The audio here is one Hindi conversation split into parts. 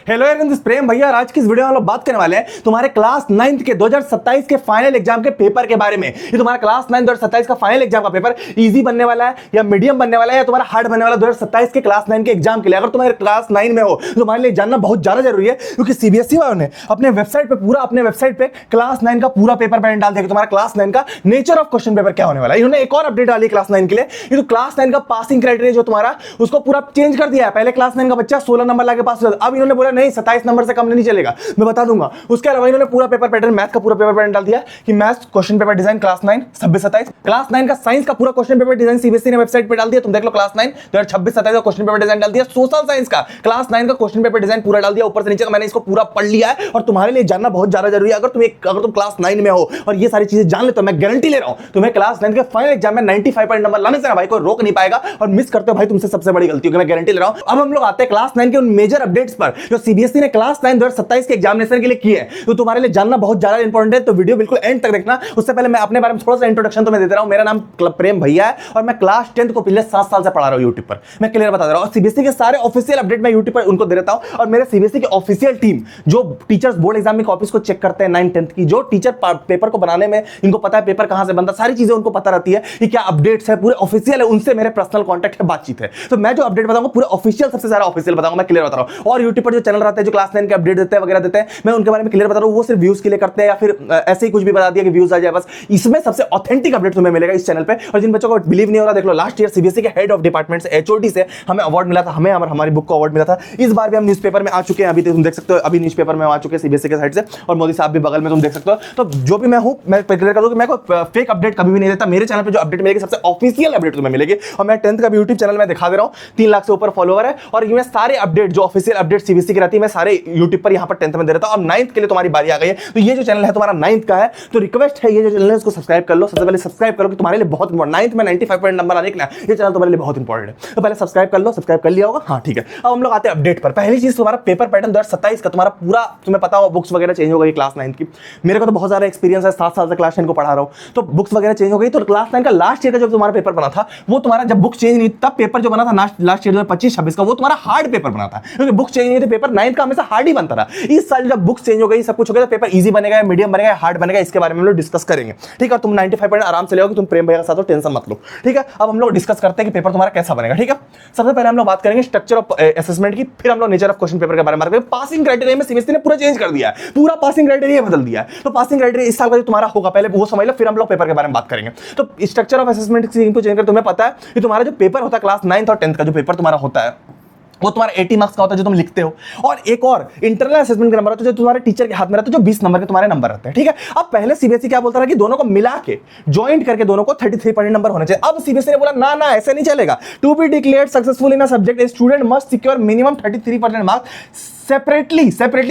हेलो एवरीवन, प्रेम भैया। आज की इस वीडियो में हम लोग बात करने वाले हैं तुम्हारे क्लास 9th के 2027 के फाइनल एग्जाम के पेपर के बारे में। ये तुम्हारा क्लास 9 2027 का फाइनल एग्जाम का पेपर इजी बनने वाला है या मीडियम बनने वाला है या तुम्हारा हार्ड बनने वाला 2027 के क्लास 9 के एग्जाम के लिए। अगर तुम्हारे क्लास 9 में हो तो तुम्हारे लिए जानना बहुत ज्यादा जरूरी है, क्योंकि सीबीएसई वालों ने अपने वेबसाइट पे क्लास 9 का पूरा पेपर पैटर्न डाल दिया। तुम्हारा क्लास 9 का नेचर ऑफ क्वेश्चन पेपर क्या होने वाला है। इन्होंने एक और अपडेट डाली क्लास 9 के लिए। ये तो क्लास 9 का पासिंग क्राइटेरिया जो तुम्हारा उसको पूरा चेंज कर दिया है। पहले क्लास 9 का बच्चा 16 नंबर लाके पास होता था, अब इन्होंने बोला नहीं 27 नंबर से कम नहीं चलेगा, मैं बता दूंगा। उसके अलावा इन्होंने पूरा पेपर पैटर्न, मैथ का पूरा पेपर पैटर्न डाल दिया कि math question paper design class 9 26-27, class 9 का साइंस का पूरा क्वेश्चन पेपर डिजाइन सीबीएसई ने वेबसाइट पे डाल दिया। तुम देख लो क्लास 9 2026-27 का क्वेश्चन पेपर डिजाइन डाल दिया। सोशल साइंस का क्लास 9 का क्वेश्चन पेपर डिजाइन पूरा डाल दिया ऊपर से नीचे का। मैंने इसको पूरा पढ़ लिया है और तुम्हारे लिए जानना बहुत ज्यादा जरूरी है। अगर तुम क्लास 9 में हो और ये सारी चीजें जान ले तो मैं गारंटी ले रहा हूं तुम्हें क्लास 9 के फाइनल एग्जाम में 95 नंबर लाने से ना भाई कोई रोक नहीं पाएगा। और मिस करते हो भाई तुमसे सबसे बड़ी गलती होगी, मैं गारंटी ले रहा हूं। अब हम लोग आते हैं क्लास 9 के उन मेजर अपडेट्स पर जो सीबीएसई ने क्लास 9 2027 के एग्जामिनेशन के लिए किए हैं। तो तुम्हारे लिए जानना बहुत ज्यादा इंपॉर्टेंट है, तो वीडियो बिल्कुल एंड तक देखना। उससे पहले मैं अपने बारे में थोड़ा सा इंट्रोडक्शन तो मैं देता रहा हूं। मेरा नाम प्रेम भैया है और मैं क्लास 10th को पिछले 7 साल से पढ़ा रहा हूं यूट्यूब पर। मैं क्लियर बता दे रहा हूं। सीबीएसई के सारे ऑफिशियल अपडेट मैं यूट्यूब पर उनको दे देता हूं। और मेरे सीबीएसई की ऑफिशियल टीम जो टीचर्स बोर्ड एग्जाम में कॉपीज को चेक करते हैं 9th 10th की, जो टीचर पेपर को बनाने में इनको पता है पेपर कहां से बनता, सारी चीजें उनको पता रहती है कि क्या अपडेट्स है, पूरे ऑफिशियल है, उनसे मेरे पर्सनल कॉन्टैक्ट है, बातचीत है। तो मैं जो अपडेट बताऊंगा पूरे ऑफिशियल, सबसे सारा ऑफिशियल बताऊंगा, मैं क्लियर बता रहा हूं। और यूट्यूब पर जो चैनल रहते हैं जो क्लास 9 के अपडेट देते हैं वगैरह देते हैं, मैं उनके बारे में क्लियर बता रहा हूं। वो सिर्फ व्यूज के लिए करते हैं या फिर ऐसे ही कुछ भी बता दिया कि व्यूज आ जाए बस। इसमें सबसे ऑथेंटिक अपडेट तुम्हें मिलेगा इस चैनल पे। और जिन बच्चों को बिलीव नहीं हो रहा, देख लो लास्ट ईयर सीबीएसई के हेड ऑफ डिपार्टमेंट से एचओडी से हमें अवार्ड मिला था, हमें हमारी बुक को अवार्ड मिला था। इस बार भी हम न्यूज़पेपर में आ चुके हैं, अभी तुम देख सकते हो, अभी न्यूज़पेपर में आ चुके हैं सीबीएसई के साइड से, और मोदी साहब भी बगल में तुम देख सकते हो। तो जो भी मैं हूं, मैं क्लियर कर दूं कि मैं कोई फेक अपडेट कभी भी नहीं देता। मेरे चैनल पे जो अपडेट मिलेगी सबसे ऑफिशियल अपडेट तुम्हें मिलेगी। और मैं 10th का भी यूट्यूब चैनल में दिखा दे रहा हूं, 3 लाख से ऊपर फॉलोअर है। और ये सारे अपडेट जो ऑफिशियल अपडेट सीबीएसई की रहती है मैं सारे यूट्यूब पर यहाँ पर 10th में दे देता हूं। और 9th के लिए तुम्हारी बारी आ गई है। तो ये जो चैनल है तुम्हारा 9th का है, तो रिक्वेस्ट है ये जो चैनल है उसको सब्सक्राइब कर लो। सबसे पहले सब्सक्राइब करो कि तुम्हारे लिए बहुत इंपॉर्टेंट, 9th में 95 नंबर आने के लिए ये चैनल तुम्हारे लिए बहुत इंपॉर्टेंट है। तो पहले सब्सक्राइब कर लो। सब्सक्राइब कर लिया होगा, हाँ ठीक है। अब हम लोग आते हैं अपडेट पर। पहली चीज तुम्हारा पेपर पैटर्न 2027 का तुम्हारा पूरा, तुम्हें पता हो बुक्स वगैरह चेंज हो गई क्लास 9 की। मेरे को तो बहुत सारा एक्सपीरियंस है, 7 साल से क्लास 10 को पढ़ा रहा हूं, तो बुक्स वगैरह चेंज हो गई। तो क्लास 9 का लास्ट ईयर का जब तुम्हारा पेपर बना था, वो तुम्हारा जब बुक चेंज नहीं, तब पेपर जो बना था लास्ट ईयर 25-26 का, वो तुम्हारा हार्ड पेपर बना था, क्योंकि बुक चेंज नहीं थी। पेपर 9 का हमेशा हार्ड ही बनता था। इस साल जब बुक्स चेंज हो गई, सब कुछ हो गया, तो पेपर इजी बनेगा, मीडियम बनेगा, हार्ड बनेगा, इसके बारे में हम लोग डिस्कस करेंगे, ठीक है। तुम 95 आराम से लेओगे, तुम प्रेम भैया के साथ हो, टेंशन मत लो, ठीक है। अब हम लोग डिस्कस करते हैं कि पेपर तुम्हारा कैसा बनेगा, ठीक है। सबसे पहले हम लोग बात करेंगे स्ट्रक्चर ऑफ असेसमेंट की, फिर हम लोग नेचर ऑफ क्वेश्चन पेपर के बारे में बात करेंगे। पासिंग क्राइटेरिया में सीबीएसई ने पूरा चेंज कर दिया है, पूरा पासिंग क्राइटेरिया बदल दिया है। तो पासिंग क्राइटेरिया इस साल का जो तुम्हारा होगा पहले वो समझ लो, फिर हम लोग पेपर के बारे में बात करेंगे। तो स्ट्रक्चर ऑफ असेसमेंट को चेंज कर, तुम्हें पता है कि तुम्हारा जो पेपर होता है क्लास 9th और 10th का जो पेपर तुम्हारा होता है वो तुम्हारा 80 मार्क्स का होता है जो तुम लिखते हो, और एक और इंटरनल असेसमेंट का नंबर होता है जो तुम्हारे टीचर के हाथ में रहता है, जो 20 नंबर के तुम्हारे नंबर रहते हैं, ठीक है। अब पहले सीबीएसई क्या बोलता था कि दोनों को मिला के ज्वाइंट करके दोनों को 33% नंबर होने चाहिए। अब सीबीएसई ने बोला ना ना ऐसे नहीं चलेगा। To be declared successful in a subject a student must secure minimum 33% marks separately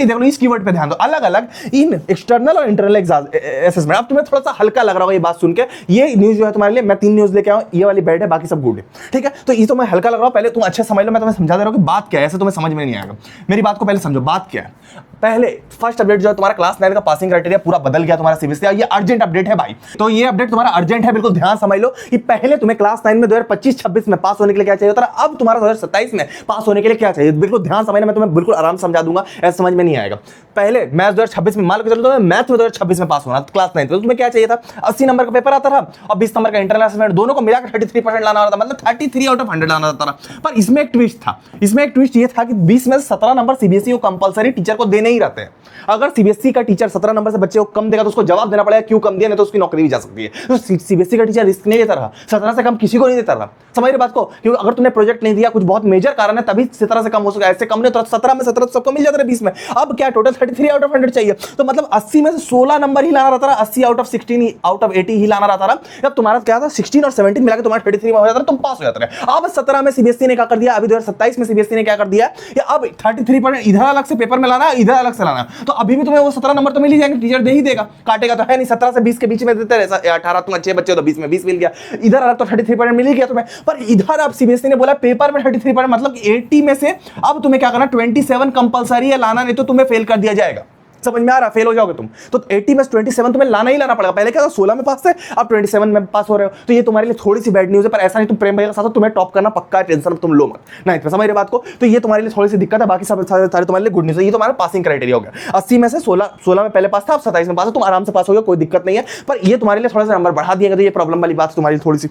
देख लो, इस कीवर्ड पे ध्यान दो, अलग अलग इन एक्सटर्नल और इंटरनल असेसमेंट। अब तुम्हें थोड़ा सा हल्का लग रहा होगा ये बात सुन के, ये न्यूज जो है तुम्हारे लिए, मैं 3 न्यूज लेके आऊं, ये वाली बैड है, बाकी सब गुड है, ठीक है। तो ये तो मैं हल्का लग रहा हूं, पहले तुम अच्छे समझ लो, मैं तुम्हें समझा दे रहा हूं कि बात क्या है, ऐसे तुम्हें समझ में नहीं आएगा। मेरी बात को पहले समझो, बात क्या है। पहले फर्स्ट अपडेट जो है तुम्हारा क्लास 9 का पासिंग क्राइटेरिया पूरा बदल गया तुम्हारा सीबीएसई, ये अर्जेंट अपडेट है भाई। तो ये अपडेट तुम्हारा अर्जेंट है, बिल्कुल ध्यान समझ लो कि पहले तुम्हें क्लास 9 में 2025-26 में पास होने के लिए क्या चाहिए होता है, अब तुम्हारा 2027 में पास होने के लिए क्या चाहिए, बिल्कुल ध्यान समझना, मैं तुम्हें बिल्कुल आराम समझा दूंगा, ऐसे समझ में नहीं आएगा। पहले मैथ 2026 में, मान लो चलो तुम्हें मैथ में 2026 में पास होना क्लास 9 तो तुम्हें क्या चाहिए था, 80 नंबर का पेपर आता था और 20 नंबर का इंटरनल असेसमेंट, दोनों को मिलाकर 33% लाना होता था, मतलब 33 आउट ऑफ 100 लाना होता था। पर इसमें एक ट्विस्ट था, इसमें एक ट्विस्ट ये था कि 20 में से 17 नंबर सीबीएसई को कंपलसरी टीचर को देने ही रहते हैं। अगर सीबीएसई का टीचर 17 नंबर से बच्चे को कम देगा तो उसको जवाब देना पड़ेगा क्यों कम दिया, नहीं तो उसकी नौकरी भी जा सकती है। तो सीबीएसई का टीचर रिस्क नहीं लेता रहा, 17 से कम किसी को नहीं देता रहा, समझ रहे बात को। क्योंकि अगर तुमने प्रोजेक्ट नहीं दिया, कुछ बहुत मेजर कारण है, तभी 17 से कम हो सका, ऐसे कम नहीं तो 17 में 17 सबको मिल जाता है 20 में। अब क्या टोटल 33 आउट ऑफ 100 चाहिए, तो मतलब 80 में से 16 नंबर ही लाना रहता था, 80 आउट ऑफ 16 आउट ऑफ 80 ही लाना रहता था। जब तुम्हारा क्या था 16 और 17 मिला के तुम्हारा 33 में हो जाता था, तुम पास हो जाते रहे। अब 17 में सीबीएसई ने क्या कर दिया, अभी 2027 में सीबीएसई ने क्या कर दिया, अब 33% इधर अलग से पेपर में लाना, इधर अलग से लाना। तो अभी भी तुम्हें वो 17 नंबर तो मिल ही जाएंगे, टीचर दे ही देगा, काटेगा तो है नहीं। 17 से 20 के बीच में देते रहे, 18 तुम अच्छे बच्चे हो तो 20 में 20 मिल गया, इधर अलग तो 33% मिल ही गया तुम्हें। पर इधर अब सीबीएसई ने बोला पेपर में 33%, मतलब 80 में से अब तुम्हें क्या करना, 27 कंपलसरी है लाना, नहीं तो तुम्हें फेल कर दिया जाएगा। समझ में आ रहा, फेल हो जाओगे तुम तो 80 में 27 तुम्हें लाना ही लाना पड़ेगा। पहले क्या था 16 में पास थे, अब 27 में पास हो रहे हो, तो ये तुम्हारे लिए थोड़ी सी बैड न्यूज है। पर ऐसा नहीं तुम प्रेम भैया के साथ तुम्हें टॉप करना पक्का है, टेंशन तुम लो मत, नहीं समझ रहे बात को। तो ये तुम्हारे लिए थोड़ी सी दिक्कत है, बाकी सब सारे तुम्हारे लिए गुड न्यूज है। ये तुम्हारा पासिंग क्राइटेरिया हो गया। 80 में से 16 में पहले पास था, अब 27 में पास है, तुम आराम से पास हो गए, कोई दिक्कत नहीं है। पर ये तुम्हारे लिए थोड़ा सा नंबर बढ़ा दिया गया, तो ये प्रॉब्लम वाली बात तुम्हारी थोड़ी सी।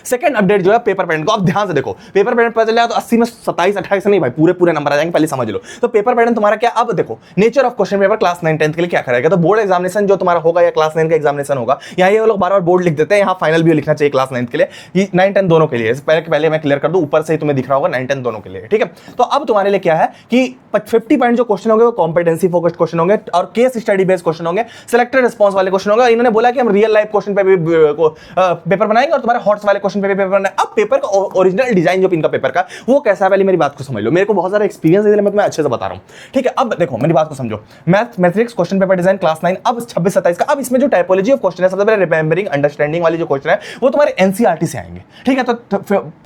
सेकंड अपडेट जो है पेपर पैटर्न को, अब ध्यान से देखो पेपर पैटर्न पता चला तो 80 में 27 28 नहीं भाई, पूरे नंबर आ जाएंगे, पहले समझ लो। तो पेपर पैटर्न तुम्हारा क्या, अब देखो nature of question paper class 9 10th के लिए क्या करेगा। तो बोर्ड एग्जामिनेशन जो तुम्हारा होगा या क्लास 9 का एग्जामिनेशन होगा, यहाँ ये लोग बार-बार बोर्ड लिख देते हैं, यहाँ फाइनल भी लिखना चाहिए क्लास 9 के लिए, ये 9 10 दोनों के लिए। पहले मैं क्लियर कर दूं, ऊपर से ही तुम्हें दिख रहा होगा 9 10 दोनों के लिए, ठीक है। तो अब तुम्हारे लिए क्या है कि 50 पॉइंट जो क्वेश्चन होंगे वो कॉम्पिटेंसी फोकस्ड क्वेश्चन होंगे और केस स्टडी बेस्ड क्वेश्चन होंगे, सिलेक्टेड रिस्पांस वाले क्वेश्चन होंगे। इन्होंने बोला कि हम रियल लाइफ क्वेश्चन पे भी पेपर बनाएंगे और तुम्हारे हॉट्स वाले क्वेश्चन पे भी पेपर बनाएंगे। अब पेपर का ओरिजिनल डिजाइन जो इनका पेपर का वो कैसा है, पहले मेरी बात को समझ लो। मेरे को बहुत सारा एक्सपीरियंस है इसलिए मैं तुम्हें अच्छे से बता रहा हूं, ठीक है। अब देखो मेरी बात को समझो, mathematics question paper design class 9 अब 26 27 का। अब इसमें जो टाइपोलॉजी ऑफ क्वेश्चन है, सबसे पहले रिमेंबरिंग अंडरस्टैंडिंग वाले जो क्वेश्चन है वो तुम्हारे एनसीईआरटी से आएंगे, ठीक है। तो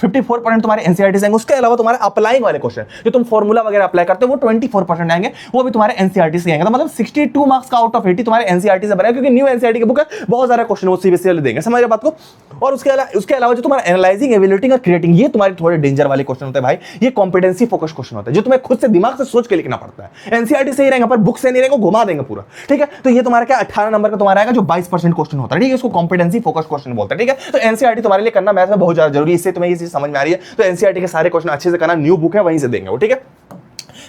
54% तुम्हारे एनसीईआरटी से आएंगे। उसके अलावा तुम्हारे अप्लाइंग वाले क्वेश्चन जो तुम फॉर्मूला वगैरह अप्लाई करते हो वो 24% आएंगे, वो भी तुम्हारे एनसीईआरटी से आएंगे। तो मतलब 62 मार्क्स का आउट ऑफ 80 तुम्हारे एनसीईआरटी से बनेगा, क्योंकि न्यू एनसीईआरटी की बुक है, बहुत सारे क्वेश्चन वो सीबीएसई वाले देंगे, समझ रहे बात को। और उसके अलावा जो तुम्हारा एनालाइजिंग, इवैल्यूएटिंग और क्रिएटिंग, ये तुम्हारे थोड़े डेंजर वाले क्वेश्चन होते हैं भाई। ये कॉम्पिटेंसी फोकस क्वेश्चन होता है जो तुम्हें खुद से दिमाग से सोच के लिखना पड़ता है। एनसीईआरटी से ही रहेगा पर बुक से नहीं रहेगा, घुमा देंगे पूरा, ठीक है। तो ये तुम्हारा क्या 18 नंबर का तुम्हारा आएगा जो 22% क्वेश्चन होता है, ठीक है। इसको कॉम्पिटेंसी फोकस क्वेश्चन बोलते हैं, ठीक है। तो एनसीईआरटी तुम्हारे लिए करना मैथ में बहुत ज्यादा जरूरी है, इससे तुम्हें ये चीज समझ में आ रही है। तो एनसीईआरटी के सारे क्वेश्चन अच्छे से करना, न्यू बुक है वहीं से देंगे वो, ठीक है।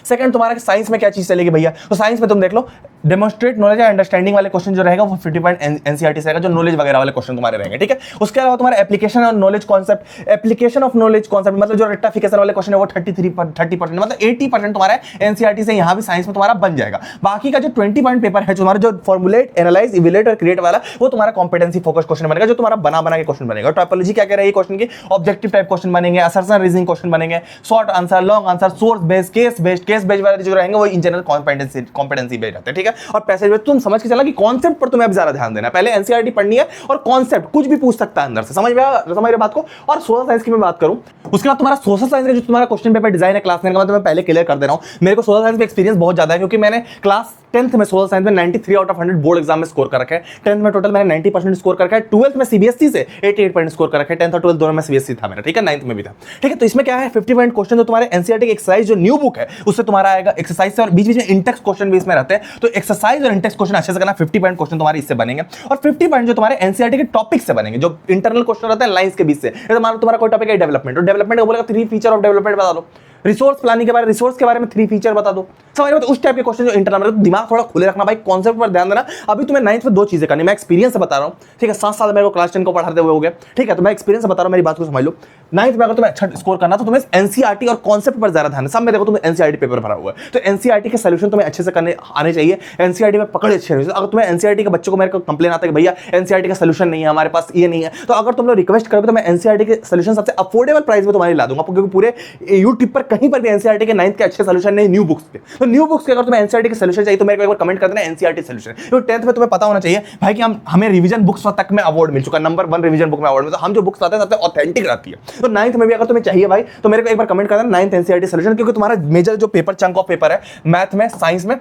सेकंड तुम्हारा साइंस में क्या चीज चलेगी भैया, तो साइंस में तुम देख लो डेमोन्स्ट्रेट नॉलेज एंड अंडरस्टैंडिंग वाले क्वेश्चन जो रहेगा वो 50 पॉइंट एनसीईआरटी से आएगा, जो नॉलेज वगैरह वाले क्वेश्चन तुम्हारे रहेंगे, ठीक है। उसके अलावा तुम्हारा एप्लीकेशन और knowledge concept, application of knowledge concept मतलब जो रेक्टिफिकेशन वाले क्वेश्चन है वो 30% मतलब 80% तुम्हारा एनसीईआरटी से यहाँ भी साइंस में तुम्हारा बन जाएगा। बाकी का जो 20 पॉइंट पेपर है, तुम्हारा जो फॉर्मुलेट, एनालाइज, इवैल्यूएट और क्रिएट वाला, वो तुम्हारा कॉम्पिटेंसी फोकस क्वेश्चन बनेगा, जो तुम्हारा बना के क्वेश्चन बनेगा। टाइपोलॉजी क्या कह रहा है क्वेश्चन की, ऑब्जेक्टिव टाइप क्वेश्चन बनेंगे, असर्शन रीजनिंग क्वेश्चन बनेंगे, short answer, long answer, source based, case based वाले जो रहेंगे वो इन जनरल कॉम्पिटेंसी बेस्ड रहते हैं, ठीक है। और पैसेज बेस्ड तुम समझ के चला कि कॉन्सेप्ट पर तुम्हें अब ज्यादा ध्यान देना है। पहले एनसीईआरटी पढ़नी है और कॉन्सेप्ट कुछ भी पूछ सकता है अंदर से, समझ रहे बात को। और सोशल साइंस की मैं बात करूं, उसके बाद तुम्हारा सोशल साइंस का जो तुम्हारा क्वेश्चन पेपर डिजाइन है क्लास 9 का, मैं पहले क्लियर कर दे रहा हूं। मेरे को सोशल साइंस में एक्सपीरियंस बहुत ज्यादा है, क्योंकि मैंने क्लास 10th में सोशल साइंस में 93 आउट ऑफ 100 बोर्ड एग्जाम में स्कोर कर रखा है। 10th में टोटल मैंने 90% स्कोर कर रखा है। 12th में सीबीएसई से 88% स्कोर कर रखा है। 10th और 12th दोनों में सीबीएसई था मेरा, ठीक है। 9th में भी था, ठीक है। तो इसमें क्या है 50 पॉइंट क्वेश्चन जो तुम्हारे एनसीईआरटी की एक्सरसाइज जो न्यू बुक है उससे तुम्हारा आएगा एक्सरसाइज से, और बीच में इंटेक्स क्वेश्चन भी इसमें रहते हैं। तो एक्सरसाइज और इंटेक्स क्वेश्चन अच्छे से करना, 50 पॉइंट क्वेश्चन तुम्हारे इससे बनेंगे। और 50 पॉइंट जो तुम्हारे एनसीईआरटी के टॉपिक से बनेंगे, जो इंटरनल क्वेश्चन रहते हैं लाइंस के बीच से। जैसे मान लो तुम्हारा कोई टॉपिक है डेवलपमेंट, और डेवलपमेंट का बोलेगा 3 फीचर ऑफ डेवलपमेंट बता दो, रिसोर्स प्लानिंग के बारे में, रिसोर्स के बारे में 3 फीचर बता दो, समझ रहे हो। तो उस टाइप के क्वेश्चन जो इंटरनल में, तो दिमाग थोड़ा खुले रखना भाई, कॉन्सेप्ट पर ध्यान देना। अभी तुम्हें 9th में 2 चीजें करनी, मैं एक्सपीरियंस से बता रहा हूं, ठीक है। 7 साल मेरे को क्लास 10 को पढ़ाते हुए हो गया, ठीक है। तो मैं एक्सपीरियंस से बता रहा हूं, मेरी बात को समझ लो। 9th में अगर तुम्हें अच्छा स्कोर करना तो तुम्हें एनसीईआरटी और कॉन्सेप्ट पर ज्यादा ध्यान है। सब में देखो तुम्हें एनसीईआरटी पेपर भरा हुआ है, तो एनसीईआरटी के सॉल्यूशन तुम्हें अच्छे से करने आने चाहिए। एनसीईआरटी में पकड़ अच्छे नहीं। अगर तुम्हें एनसीईआरटी के बच्चों को मेरे को कंप्लेन आता है कि भैया एनसीईआरटी का सॉल्यूशन नहीं है हमारे पास, ये नहीं है, तो अगर तुम लोग रिक्वेस्ट करोगे तो मैं एनसीईआरटी के सॉल्यूशन सबसे अफोर्डेबल प्राइस में तुम्हारे ला दूंगा, क्योंकि पूरे यूट्यूब पर कहीं पर भी एनसीईआरटी के 9th के अच्छे सॉल्यूशन नहीं, न्यू बुक्स के। तो न्यू बुक्स के अगर तुम्हें एनसीईआरटी के सॉल्यूशन चाहिए तो मेरे को एक बार कमेंट कर देना एनसीईआरटी सॉल्यूशन। तो 10th में तुम्हें पता होना चाहिए भाई कि हमें रिवीजन बुक्स तक में अवार्ड मिल चुका, नंबर 1 रिवीजन बुक में अवार्ड में, तो हम जो बुक्स लाते हैं सबसे ऑथेंटिक रहती है। तो 9th में भी अगर तुम्हें चाहिए भाई तो मेरे को एक बार कमेंट कर देना 9th एनसीईआरटी सॉल्यूशन, क्योंकि तुम्हारा मेजर जो पेपर चंक ऑफ पेपर है मैथ में, साइंस में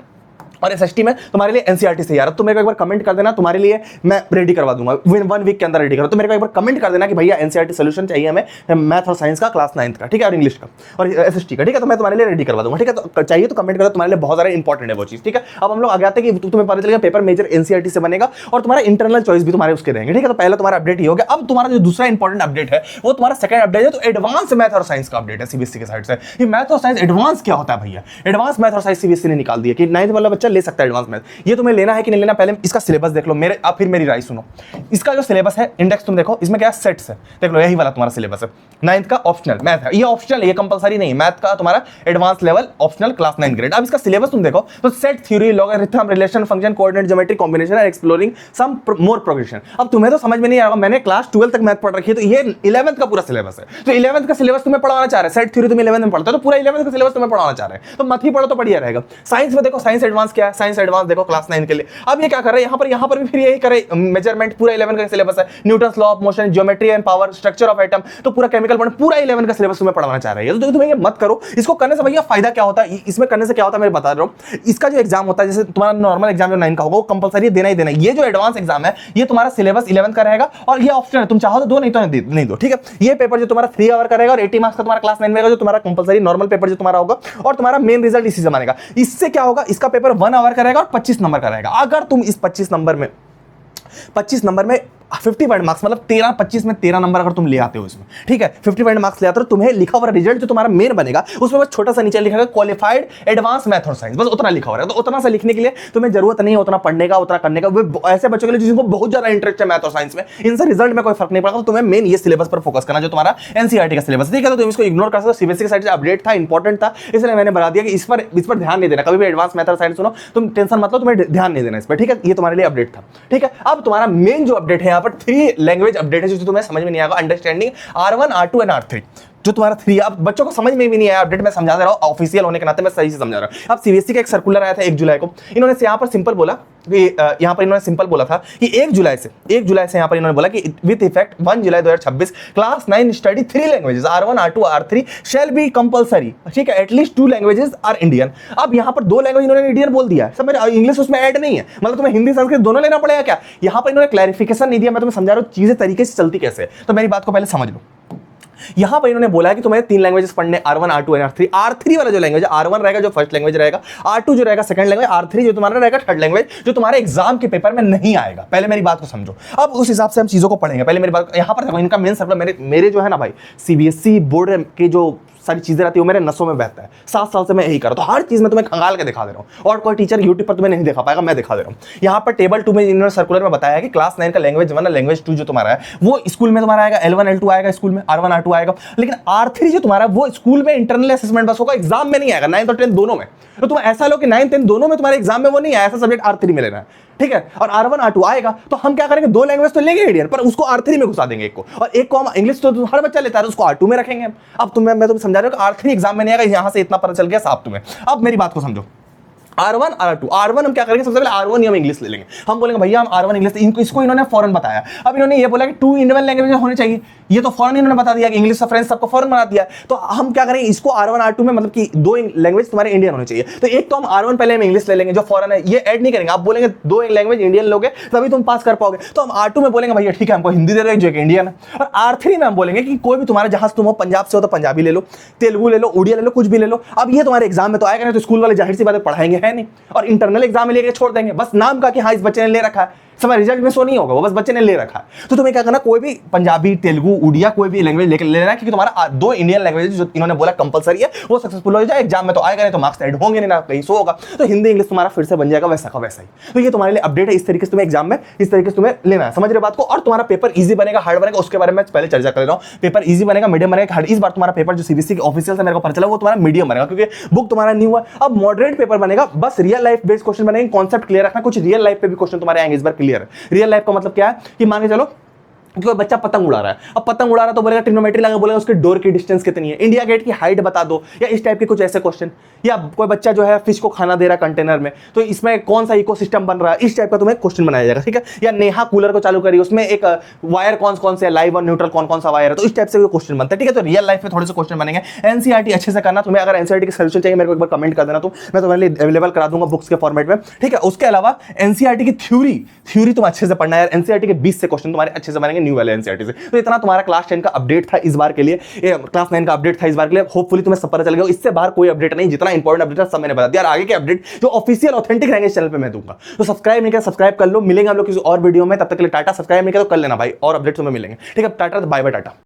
और एसएसटी में तुम्हारे लिए एनसीईआरटी से यार। तो मेरे को एक बार कमेंट कर देना, तुम्हारे लिए मैं रेडी करवा दूंगा, 1 वीक के अंदर रेडी करो। तो मेरे को एक बार कमेंट कर देना कि भैया एनसीईआरटी सॉल्यूशन चाहिए हमें मैथ और साइंस का क्लास 9th का, ठीक है, और इंग्लिश का और एसएसटी का, ठीक है। तो मैं तुम्हारे लिए रेडी करवा दूंगा, ठीक है। तो चाहिए तो कमेंट करो, तुम्हारे लिए बहुत ज्यादा इंपॉर्टेंट है वो चीज, ठीक है। अब हम लोग आगे आते हैं कि तुम्हें पता चलेगा पेपर मेजर एनसीईआरटी से बनेगा और तुम्हारा इंटरनल चॉइस भी तुम्हारे उसके रहेंगे, ठीक है। तो पहला तुम्हारा अपडेट ही हो गया। अब तुम्हारा जो दूसरा इंपॉर्टेंट अपडेट है वो तुम्हारा सेकंड अपडेट है, तो एडवांस मैथ और साइंस का अपडेट है सीबीएसई के साइड से। ये मैथ और साइंस एडवांस क्या होता है भैया, एडवांस मैथ और साइंस सीबीएसई ने निकाल दिया कि 9th वाला बच्चा ले सकता है एडवांस मैथ। ये तुम्हें लेना है कि नहीं लेना, पहले इसका सिलेबस देख लो मेरे, अब फिर मेरी राय सुनो। इसका जो सिलेबस है इंडेक्स तुम देखो, इसमें क्या सेट्स है, देख लो यही वाला तुम्हारा सिलेबस है। 9th का ऑप्शनल मैथ है, ये ऑप्शनल है, ये कंपलसरी नहीं है। मैथ का तुम्हारा advance level optional class 9 grade. अब इसका सिलेबस तुम देखो तो set theory, logarithm, relation, function, coordinate, geometry, combination और एक्सप्लोरिंग सम मोर प्रोग्रेशन। अब तुम्हें तो समझ में नहीं आएगा, मैंने क्लास 12 तक मैथ पढ़ रखी है, तो ये 11th का पूरा सिलेबस है। तो 11th का सिलेबस तुम्हें पढ़ाना चाह रहे हैं, सेट थ्योरी तुम 11th में पढ़ते हो, तो पूरा 11th का सिलेबस तुम्हें पढ़ाना चाह रहे हैं, तो मत ही पढ़ो तो बढ़िया रहेगा। साइंस में देखो, साइंस एडवांस क्या है, साइंस एडवांस देखो क्लास 9 के लिए। अब ये क्या कर रहे हैं यहाँ पर भी फिर यही करे, मेजरमेंट पूरा 11 का सिलेबस है, Newton's law of motion, geometry and power, structure of atom, तो पूरा केमिकल बॉन्ड पूरा 11 का सिलेबस तुम्हें पढ़ाना चाह रहे हैं। तो तुम्हें ये मत करो। इसको करने से भैया फायदा क्या होता है, इसमें करने से क्या होता है मैं बता रहा हूँ। इसका जो एग्जाम होता है, जैसे तुम्हारा नॉर्मल एग्जाम जो 9 का होगा वो कंपलसरी देना ही देना। ये जो एडवांस एग्जाम है ये तुम्हारा सिलेबस 11 का रहेगा और ये ऑप्शन है, तुम चाहो तो दो, नहीं तो नहीं दो, ठीक है। ये पेपर जो तुम्हारा 3 आवर का रहेगा और 80 मार्क्स का तुम्हारा क्लास 9 में जो तुम्हारा कंपलसरी नॉर्मल पेपर जो तुम्हारा होगा, और तुम्हारा मेन रिजल्ट इसी से बनेगा। इससे क्या होगा, इसका पेपर 1 आवर का रहेगा और 25 नंबर का रहेगा। अगर तुम इस 25 नंबर में 50 पॉइंट मार्क्स मतलब 13-25 में 13 नंबर अगर तुम ले आते हो इसमें, ठीक है, 50 पॉइंट मार्क्स ले आते हो, तुम्हें लिखा हुआ रिजल्ट जो तुम्हारा मेन बनेगा उसमें बस छोटा सा नीचे लिखा है क्वालिफाइड एडवांस मैथ और साइंस, बस उतना लिखा हुआ है। तो उतना सा लिखने के लिए तुम्हें जरूरत नहीं है उतना पढ़ने का, उतना करने का। वो ऐसे बच्चों के लिए जिनको बहुत ज्यादा इंटरेस्ट है मैथ और साइंस में, इनसे रिजल्ट में कोई फर्क नहीं पड़ेगा। तो तुम्हें मेन ये सिलेबस पर फोकस करना जो तुम्हारा एनसीईआरटी का सिलेबस, ठीक है। तो तुम इसको इग्नोर कर सकते हो, सीबीएसई की साइड से अपडेट था, इंपॉर्टेंट था, इसलिए मैंने बता दिया कि इस पर ध्यान नहीं देना। कभी भी एडवांस मैथ और साइंस सुनो तुम टेंशन मत लो, तुम्हें ध्यान नहीं देना इस पर, ठीक है। ये तुम्हारे लिए अपडेट था, ठीक है। अब तुम्हारा मेन जो अपडेट है यहाँ पर 3 लैंग्वेज अपडेट है जो तुम्हें समझ में नहीं आएगा। Understanding R1 R2 and R3 जो तुम्हारा 3, अब बच्चों को समझ में भी नहीं आया अपडेट, मैं समझा दे रहा हूं ऑफिशियल होने के नाते मैं सही से समझा रहा हूं। अब सीबीएसई का एक सर्कुलर आया था 1 जुलाई को, इन्होंने यहां पर सिंपल बोला कि यहां पर इन्होंने सिंपल बोला था कि 1 जुलाई से यहां पर इन्होंने बोला कि with effect 1 July 2026 class 9 study 3 languages R1 R2 R3 shall be compulsory, ठीक है, एटलीस्ट 2 लैंग्वेजेस आर इंडियन। अब यहां पर 2 लैंग्वेज इन्होंने इंडियन बोल दिया है, समझ, इंग्लिश उसमें ऐड नहीं है, मतलब तुम्हें हिंदी संस्कृत दोनों लेना पड़ेगा क्या। यहां पर इन्होंने क्लैरिफिकेशन नहीं दिया, मैं तुम्हें समझा रहा हूं चीजें तरीके से चलती कैसे है, तो मेरी बात को पहले समझ लो। यहां पर इन्होंने बोला है कि तुम्हें 3 लैंग्वेजेस पढ़ने, R1 R2 and R3। R3 वाला जो लैंग्वेज R1 रहेगा जो फर्स्ट लैंग्वेज रहेगा, R2 जो रहेगा सेकंड लैंग्वेज, R3 जो तुम्हारा रहेगा थर्ड लैंग्वेज, जो तुम्हारे एग्जाम के पेपर में नहीं आएगा। पहले मेरी बात को समझो, अब उस हिसाब से हम चीजों को पढ़ेंगे। पहले मेरी बात यहां पर देखो, इनका मेन सर्कुलर मेरे जो है ना भाई, सीबीएसई बोर्ड के जो सारी चीजें रहती है वो मेरे नसों में बहता है। 7 साल से मैं यही कर रहा हूं, तो हर चीज में तुम्हें खंगाल के दिखा दे रहा हूं, और कोई टीचर यूट्यूब पर तुम्हें नहीं दिखा पाएगा, मैं दिखा दे रहा हूं। यहां पर टेबल 2 में इन्होंने सर्कुलर में बताया है कि क्लास 9 का लैंग्वेज 1 और लैंग्वेज 2 जो तुम्हारा है वो स्कूल में तुम्हारा आएगा, L1 L2 आएगा स्कूल में, R1 R2 आएगा, लेकिन R3 जो तुम्हारा वो स्कूल में इंटरनल असेसमेंट बस होगा, एग्जाम में नहीं आएगा। 9th और 10th दोनों में, तो तुम ऐसा लो कि 9th 10th दोनों में तुम्हारे एग्जाम में वो नहीं आया, ऐसा सब्जेक्ट R3 में लेना है, ठीक है। और R1 R2 आएगा तो हम क्या करेंगे, 2 लैंग्वेज तो लेंगे इंडियन, पर उसको R3 में घुसा देंगे एक को, और एक को हम इंग्लिश तो हर बच्चा लेता है उसको R2 में रखेंगे। अब मैं तुम्हें समझा रहा हूं कि R3 एग्जाम में नहीं आएगा, यहां से इतना पता चल गया साहब तुम्हें। अब मेरी बात को समझो, R1 R2 R1 हम क्या करेंगे, सबसे पहले R1 ही हम इंग्लिश ले लेंगे। हम बोलेंगे भैया हम R1 इंग्लिश, इसको इन्होंने फॉरेन बताया। अब इन्होंने ये बोला कि 2 इंडियन लैंग्वेज होने चाहिए, ये तो फॉरेन इन्होंने बता दिया कि इंग्लिश और फ्रेंच सबको फॉरेन बना दिया। तो हम क्या करेंगे, इसको R1 R2 में मतलब कि 2 लैंग्वेज तुम्हारे इंडियन होने चाहिए। तो एक तो हम R1 पहले हम इंग्लिश ले लेंगे, जो फॉरेन है ये ऐड नहीं करेंगे। आप बोलेंगे 2 लैंग्वेज इंडियन लोगे तभी तुम पास कर पाओगे, तो हम R2 में बोलेंगे भैया ठीक है हमको हिंदी दे रहे जो कि इंडियन है। और R3 में हम बोलेंगे कि कोई भी तुम्हारा जहां तुम हो, पंजाब से हो तो पंजाबी ले लो, तेलुगु ले लो, उड़िया ले लो, कुछ भी ले लो। अब ये तुम्हारे एग्जाम में तो आएगा नहीं, तो स्कूल वाले जाहिर सी बात पढ़ाएंगे है नहीं, और इंटरनल एग्जाम में लेके छोड़ देंगे, बस नाम का कि हाँ इस बच्चे ने ले रखा है, समय रिजल्ट में शो नहीं होगा, वो बस बच्चे ने ले रखा है। तो तुम्हें क्या करना, कोई भी पंजाबी, तेलुगु, उड़िया कोई भी लैंग्वेज लेकर ले लेना, क्योंकि तुम्हारा 2 इंडियन लैंग्वेज जो इन्होंने बोला कंपलसरी है वो सक्सेसफुल हो जाए। एग्जाम में तो आएगा नहीं, तो मार्क्स ऐड होंगे नहीं ना, कहीं शो होगा, तो हिंदी इंग्लिश तुम्हारा फिर से बन जाएगा वैसा का वैसा ही। तो ये तुम्हारे लिए अपडेट है, इस तरीके से तुम्हें एग्जाम में इस तरीके से तुम्हें लेना है, समझ रहे बात को। और तुम्हारा पेपर ईजी बनेगा हार्ड बनेगा उसके बारे में पहले चर्चा कर रहा हूं। पेपर ईजी बनेगा, मीडियम बनेगा, हार्ड। इस बार तुम्हारा पेपर जो सीबीएसई के ऑफिशियल से मेरे को पता चला वो तुम्हारा मीडियम बनेगा, क्योंकि बुक तुम्हारा न्यू है। अब मॉडरेट पेपर बनेगा, बस रियल लाइफ बेस्ड क्वेश्चन बनेंगे, कॉन्सेप्ट क्लियर रखना, कुछ रियल लाइफ पे भी क्वेश्चन तुम्हारे आएंगे इस बार क्लियर है। रियल लाइफ का मतलब क्या है कि मान के चलो कि कोई बच्चा पतंग उड़ा रहा है, अब पतंग उड़ा रहा है तो बोलेगा ट्रिग्नोमेट्री लगा, बोलेगा उसके डोर की डिस्टेंस कितनी है, इंडिया गेट की हाइट बता दो, या इस टाइप के कुछ ऐसे क्वेश्चन। या कोई बच्चा जो है फिश को खाना दे रहा है कंटेनर में, तो इसमें कौन सा इकोसिस्टम बन रहा है, इस टाइप का तुम्हें क्वेश्चन बनाया जाएगा, ठीक है। या नेहा कूलर को चालू करी, उसमें एक वायर कौन से लाइव और न्यूट्रल कौन सा वायर है, तो इस टाइप से क्वेश्चन बनता है, ठीक है। तो रियल लाइफ में थोड़े से क्वेश्चन बनेंगे। एनसीईआरटी अच्छे से करना, तुम्हें अगर एनसीईआरटी की सोल्यूशन चाहिए मेरे को एक बार कमेंट कर देना, तो मैं तुम्हारे लिए अवेलेबल करा दूंगा बुक्स के फॉर्मेट में, ठीक है। उसके अलावा एनसीईआरटी की थ्योरी तुम अच्छे से पढ़ना है, एनसीईआरटी के 20 से क्वेश्चन तुम्हारे अच्छे से बनेंगे न्यू वाले एनसीईआरटी से। तो इतना तुम्हारा क्लास 10 का अपडेट था इस बार के लिए, क्लास 9 का अपडेट था इस बार के लिए। होपफुली तुम्हें सब पता चल गया, इससे बाहर कोई अपडेट नहीं, जितना इंपॉर्टेंट अपडेट है सब मैंने बता दिया। और आगे के अपडेट जो ऑफिशियल ऑथेंटिक रहेंगे इस चैनल पे मैं दूंगा। तो सब्सक्राइब नहीं किया सब्सक्राइब कर लो, मिलेंगे हम लोग किसी और वीडियो में, तब तक के लिए टाटा। सब्सक्राइब नहीं किया तो कर लेना भाई, और अपडेट्स में मिलेंगे, ठीक है। Tata, bye bye, Tata.